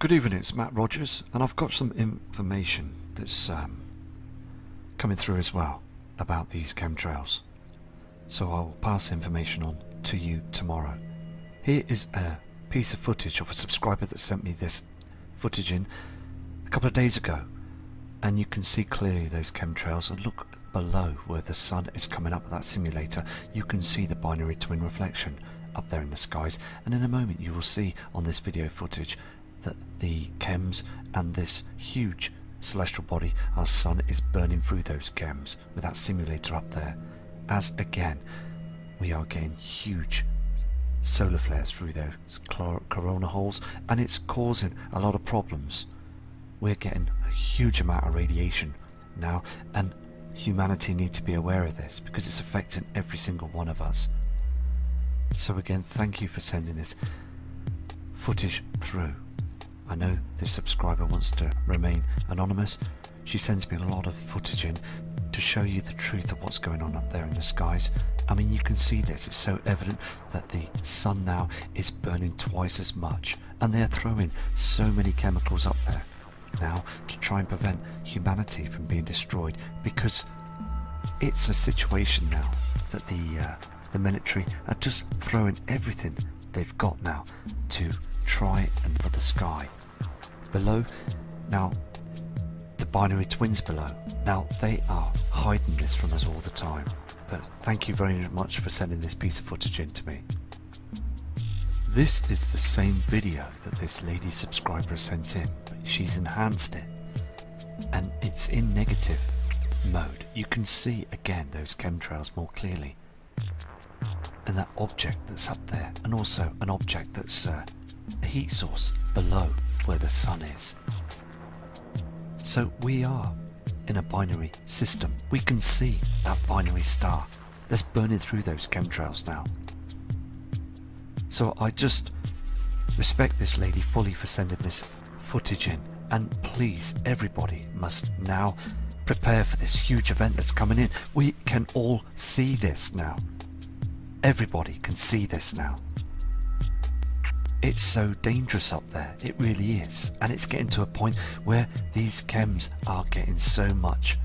Good evening, it's Matt Rogers, and I've got some information that's coming through as well about these chemtrails. So I will pass information on to you tomorrow. Here is a piece of footage of a subscriber that sent me this footage in a couple of days ago, and you can see clearly those chemtrails. And look below where the sun is coming up with that simulator, you can see the binary twin reflection up there in the skies, and in a moment you will see on this video footage that the chems and this huge celestial body, our sun, is burning through those chems with that simulator up there, as again we are getting huge solar flares through those corona holes, and it's causing a lot of problems. We're getting a huge amount of radiation now, and humanity need to be aware of this because it's affecting every single one of us. So again, thank you for sending this footage through. I know this subscriber wants to remain anonymous. She sends me a lot of footage in to show you the truth of what's going on up there in the skies. I mean, you can see this, it's so evident that the sun now is burning twice as much, and they're throwing so many chemicals up there now to try and prevent humanity from being destroyed, because it's a situation now that the military are just throwing everything they've got now to try and for the sky. Below, now the binary twins below, now they are hiding this from us all the time, but thank you very much for sending this piece of footage in to me. This is the same video that this lady subscriber sent in, but she's enhanced it and it's in negative mode. You can see again those chemtrails more clearly, and that object that's up there, and also an object that's a heat source below where the sun is. So we are in a binary system. We can see that binary star that's burning through those chemtrails now. So I just respect this lady fully for sending this footage in, and please, everybody must now prepare for this huge event that's coming in. We can all see this now. Everybody can see this now. It's so dangerous up there, it really is, and it's getting to a point where these chems are getting so much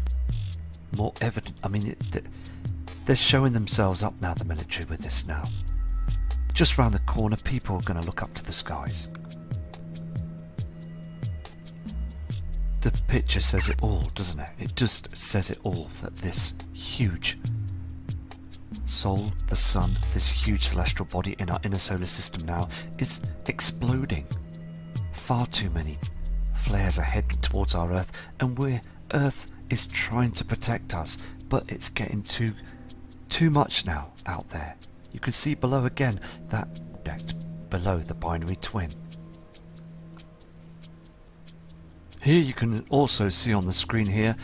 more evident. I mean, they're showing themselves up now, the military, with this now. Just round the corner, people are going to look up to the skies. The picture says it all, doesn't it? It just says it all, that this huge Sol, the sun, this huge celestial body in our inner solar system now, is exploding. Far too many flares are heading towards our Earth, and Earth is trying to protect us, but it's getting too much now out there. You can see below again that object below the binary twin. Here you can also see on the screen here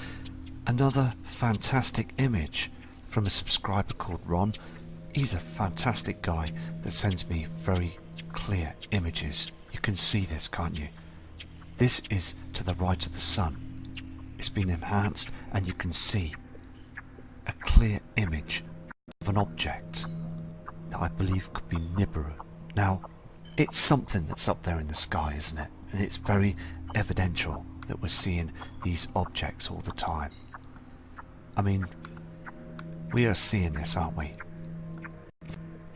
another fantastic image from a subscriber called Ron. He's a fantastic guy that sends me very clear images. You can see this, can't you? This is to the right of the sun. It's been enhanced, and you can see a clear image of an object that I believe could be Nibiru. Now, it's something that's up there in the sky, isn't it? And it's very evidential that we're seeing these objects all the time. I mean, we are seeing this, aren't we?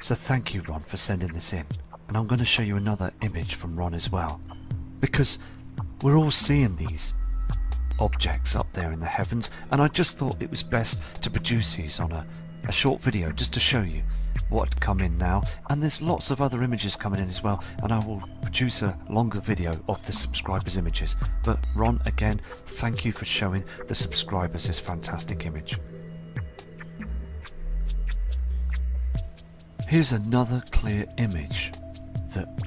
So thank you, Ron, for sending this in. And I'm going to show you another image from Ron as well, because we're all seeing these objects up there in the heavens, and I just thought it was best to produce these on a short video just to show you what had come in now. And there's lots of other images coming in as well, and I will produce a longer video of the subscribers' images. But Ron, again, thank you for showing the subscribers this fantastic image. Here's another clear image that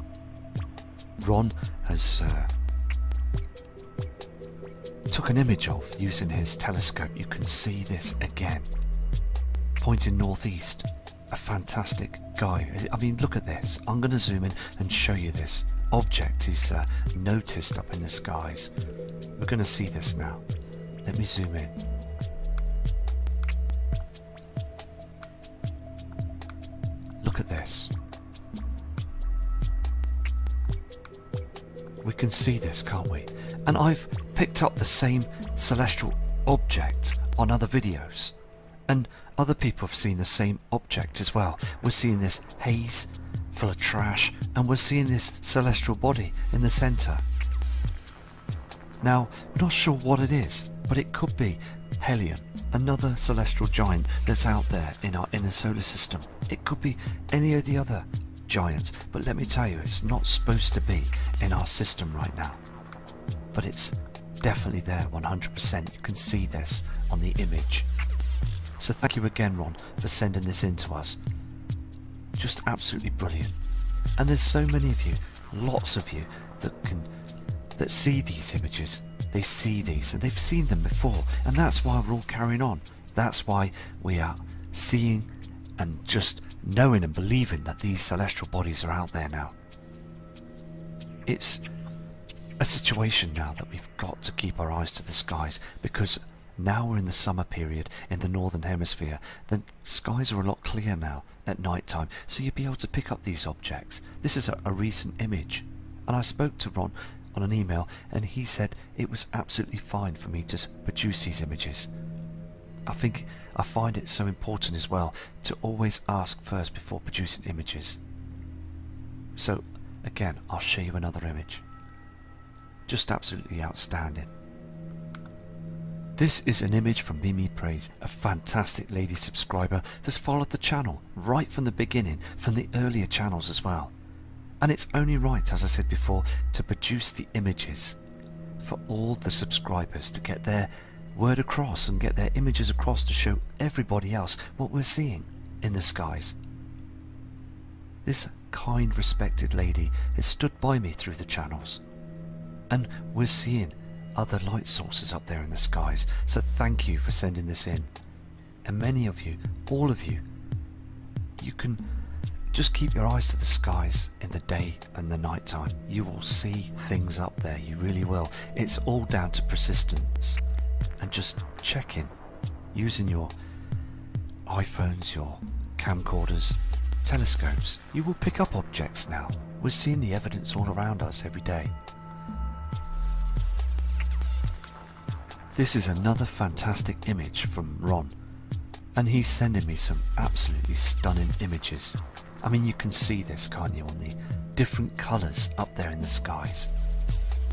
Ron has took an image of using his telescope. You can see this again, pointing northeast. A fantastic guy. I mean, look at this. I'm going to zoom in and show you this object is noticed up in the skies. We're going to see this now. Let me zoom in. Look at this. We can see this, can't we? And I've picked up the same celestial object on other videos, and other people have seen the same object as well. We're seeing this haze full of trash, and we're seeing this celestial body in the centre. Now, we're not sure what it is, but it could be Helion, another celestial giant that's out there in our inner solar system. It could be any of the other giants, but let me tell you, it's not supposed to be in our system right now. But it's definitely there, 100%. You can see this on the image. So thank you again, Ron, for sending this in to us. Just absolutely brilliant. And there's so many of you, lots of you, that see these images. They see these, and they've seen them before, and that's why we're all carrying on. That's why we are seeing and just knowing and believing that these celestial bodies are out there now. It's a situation now that we've got to keep our eyes to the skies, because now we're in the summer period in the northern hemisphere. The skies are a lot clearer now at night time, so you'll be able to pick up these objects. This is a recent image, and I spoke to Ron on an email, and he said it was absolutely fine for me to produce these images. I find it so important as well to always ask first before producing images. So again, I'll show you another image. Just absolutely outstanding. This is an image from Mimi Praise, a fantastic lady subscriber that's followed the channel right from the beginning, from the earlier channels as well. And it's only right, as I said before, to produce the images for all the subscribers to get their word across and get their images across to show everybody else what we're seeing in the skies. This kind, respected lady has stood by me through the channels, and we're seeing other light sources up there in the skies, so thank you for sending this in. And many of you, all of you, you can just keep your eyes to the skies in the day and the night time. You will see things up there, you really will. It's all down to persistence and just checking, using your iPhones, your camcorders, telescopes. You will pick up objects now. We're seeing the evidence all around us every day. This is another fantastic image from Ron, and he's sending me some absolutely stunning images. I mean, you can see this, can't you, on the different colours up there in the skies.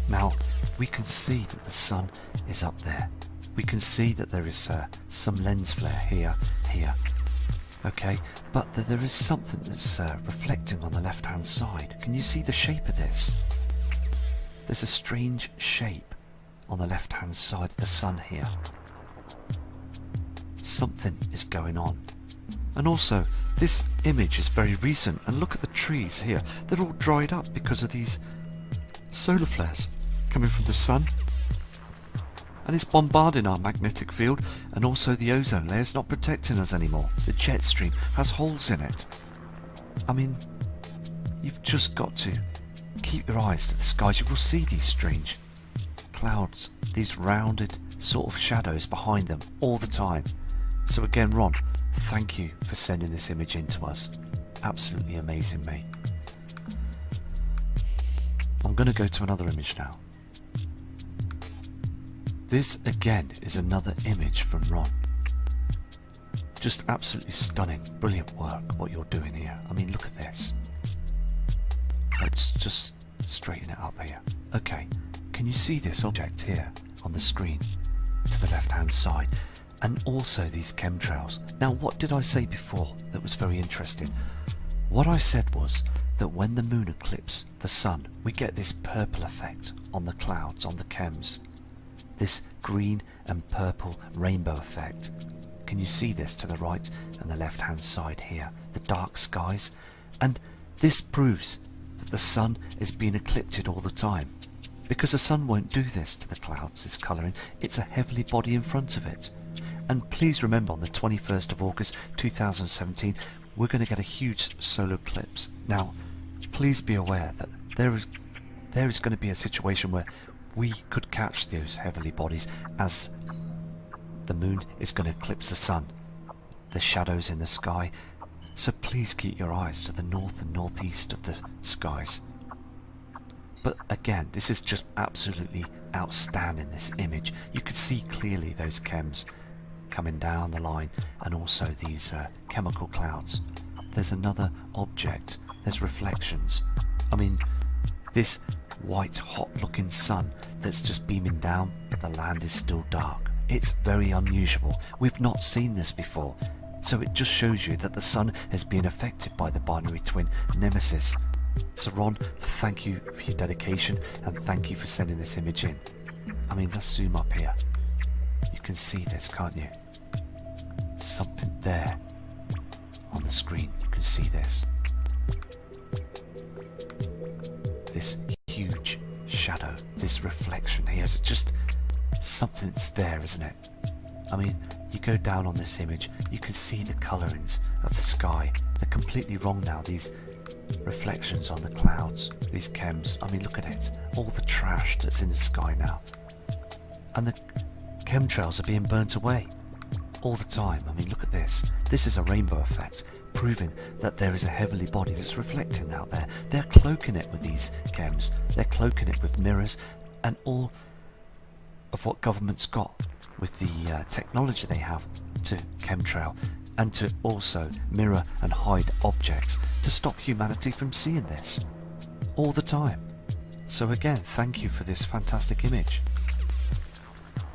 Now, we can see that the sun is up there. We can see that there is some lens flare here, okay, but there is something that's reflecting on the left-hand side. Can you see the shape of this? There's a strange shape on the left-hand side of the sun here. Something is going on. And also, this image is very recent, and look at the trees here. They're all dried up because of these solar flares coming from the sun. And it's bombarding our magnetic field, and also the ozone layer is not protecting us anymore. The jet stream has holes in it. I mean, you've just got to keep your eyes to the skies. You will see these strange clouds, these rounded sort of shadows behind them all the time. So again, Ron, thank you for sending this image in to us. Absolutely amazing, mate. I'm going to go to another image now. This again is another image from Ron. Just absolutely stunning, brilliant work what you're doing here. I mean, look at this. Let's just straighten it up here. Okay, can you see this object here on the screen to the left hand side? And also these chemtrails. Now, what did I say before that was very interesting? What I said was that when the moon eclipses the sun, we get this purple effect on the clouds, on the chems. This green and purple rainbow effect. Can you see this to the right and the left hand side here? The dark skies. And this proves that the sun is being eclipsed all the time. Because the sun won't do this to the clouds, this colouring. It's a heavenly body in front of it. And please remember, on the 21st of August 2017, we're going to get a huge solar eclipse. Now, please be aware that there is going to be a situation where we could catch those heavenly bodies as the moon is going to eclipse the sun. The shadows in the sky. So please keep your eyes to the north and northeast of the skies. But again, this is just absolutely outstanding, this image. You could see clearly those chems coming down the line, and also these chemical clouds. There's another object, there's reflections. I mean, this white hot looking sun that's just beaming down, but the land is still dark. It's very unusual. We've not seen this before. So it just shows you that the sun has been affected by the binary twin Nemesis. So Ron, thank you for your dedication, and thank you for sending this image in. I mean, let's zoom up here. You can see this, can't you? Something there on the screen. You can see this. This huge shadow, this reflection here. It's just something's there, isn't it? I mean, you go down on this image, you can see the colourings of the sky. They're completely wrong now, these reflections on the clouds, these chems. I mean, look at it, all the trash that's in the sky now. And the chemtrails are being burnt away all the time. I mean, look at this. This is a rainbow effect, proving that there is a heavenly body that's reflecting out there. They're cloaking it with these chems. They're cloaking it with mirrors and all of what government's got with the technology they have to chemtrail and to also mirror and hide objects to stop humanity from seeing this all the time. So again, thank you for this fantastic image.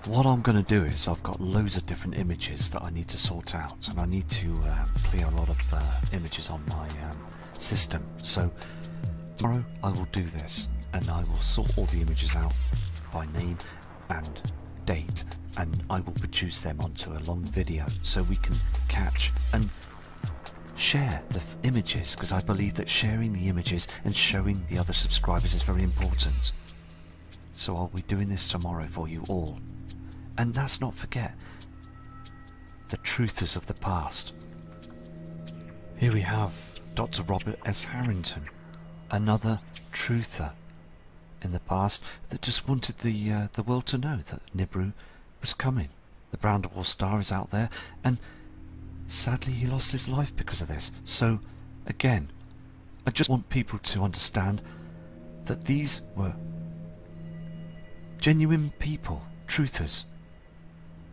What I'm going to do is I've got loads of different images that I need to sort out, and I need to clear a lot of images on my system. So tomorrow I will do this, and I will sort all the images out by name and date, and I will produce them onto a long video so we can catch and share the images, because I believe that sharing the images and showing the other subscribers is very important. So I'll be doing this tomorrow for you all. And let's not forget the truthers of the past. Here we have Dr. Robert S. Harrington, another truther in the past that just wanted the world to know that Nibiru was coming. The Brown Dwarf star is out there, and sadly he lost his life because of this. So again, I just want people to understand that these were genuine people, truthers,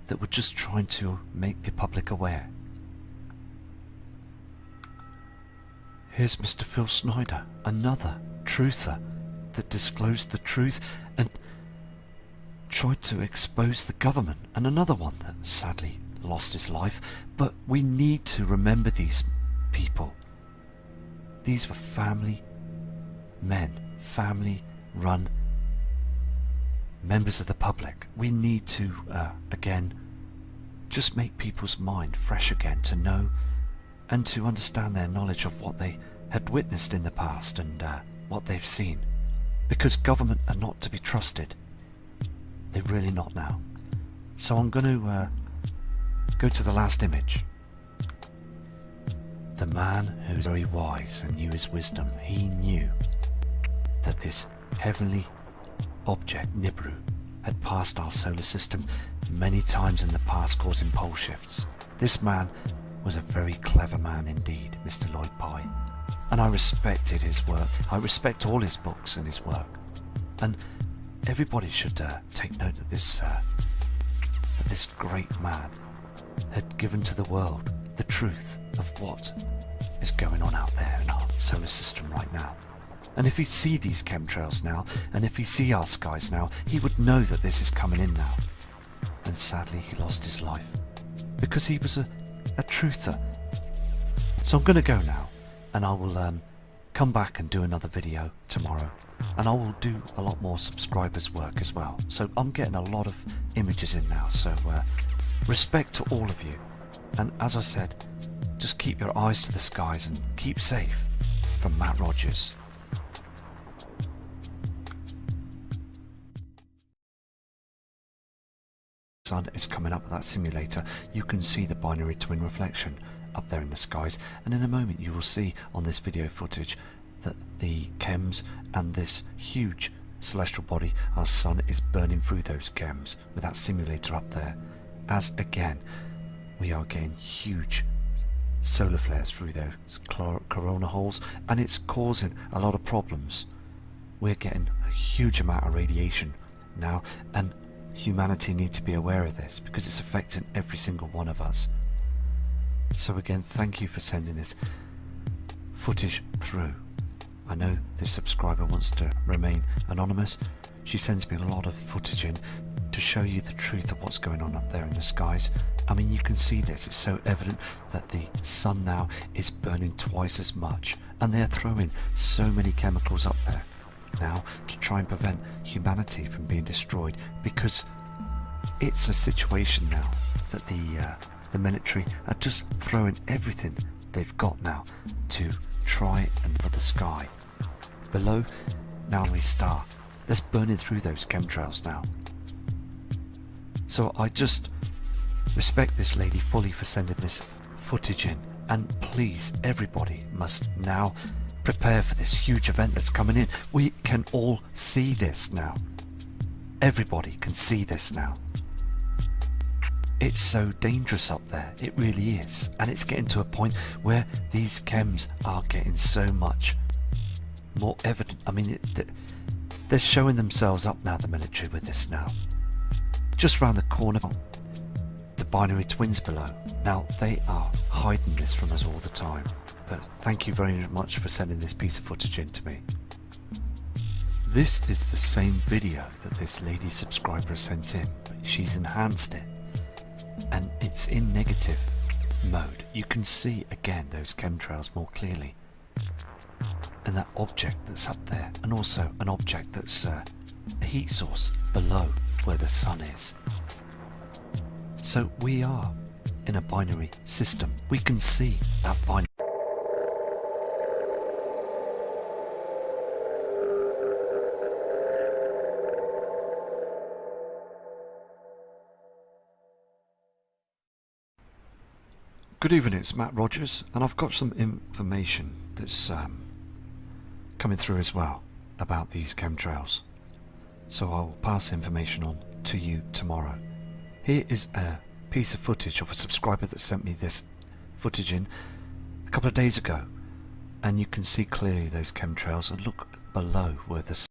that were just trying to make the public aware. Here's Mr. Phil Snyder, another truther that disclosed the truth and tried to expose the government, and another one that sadly lost his life. But we need to remember these people. These were family men, family run members of the public. We need to again just make people's mind fresh again, to know and to understand their knowledge of what they had witnessed in the past and what they've seen, because government are not to be trusted. They're really not now. So I'm going to go to the last image. The man who's very wise and knew his wisdom, he knew that this heavenly object, Nibiru, had passed our solar system many times in the past, causing pole shifts. This man was a very clever man indeed, Mr. Lloyd Pye, and I respected his work. I respect all his books and his work, and everybody should take note that this great man had given to the world the truth of what is going on out there in our solar system right now. And if he'd see these chemtrails now, and if he'd see our skies now, he would know that this is coming in now. And sadly he lost his life because he was a truther. So I'm going to go now, and I will come back and do another video tomorrow, and I will do a lot more subscribers work as well. So I'm getting a lot of images in now, so respect to all of you, and as I said, just keep your eyes to the skies and keep safe. From Matt Rogers. Sun is coming up with that simulator. You can see the binary twin reflection up there in the skies, and in a moment you will see on this video footage that the chems and this huge celestial body, our sun, is burning through those chems with that simulator up there, as again we are getting huge solar flares through those corona holes, and it's causing a lot of problems we're getting a huge amount of radiation now, and humanity need to be aware of this because it's affecting every single one of us. So again, thank you for sending this footage through. I know this subscriber wants to remain anonymous. She sends me a lot of footage in to show you the truth of what's going on up there in the skies. I mean, you can see this, it's so evident that the sun now is burning twice as much, and they're throwing so many chemicals up there now to try and prevent humanity from being destroyed, because it's a situation now that the military are just throwing everything they've got now to try and for the sky. Below Narrowing Star, that's burning through those chemtrails now. So I just respect this lady fully for sending this footage in, and please, everybody must now prepare for this huge event that's coming in. We can all see this now. Everybody can see this now. It's so dangerous up there, it really is, and it's getting to a point where these chems are getting so much more evident. I mean, they're showing themselves up now, the military, with this now. Just round the corner, the binary twins below. Now, they are hiding this from us all the time, but thank you very much for sending this piece of footage in to me. This is the same video that this lady subscriber sent in, but she's enhanced it, and it's in negative mode. You can see again those chemtrails more clearly, and that object that's up there, and also an object that's a heat source below where the sun is. So we are in a binary system. We can see that binary. Good evening, it's Matt Rogers, and I've got some information that's coming through as well about these chemtrails. So I will pass information on to you tomorrow. Here is a piece of footage of a subscriber that sent me this footage in a couple of days ago, and you can see clearly those chemtrails, and look below where the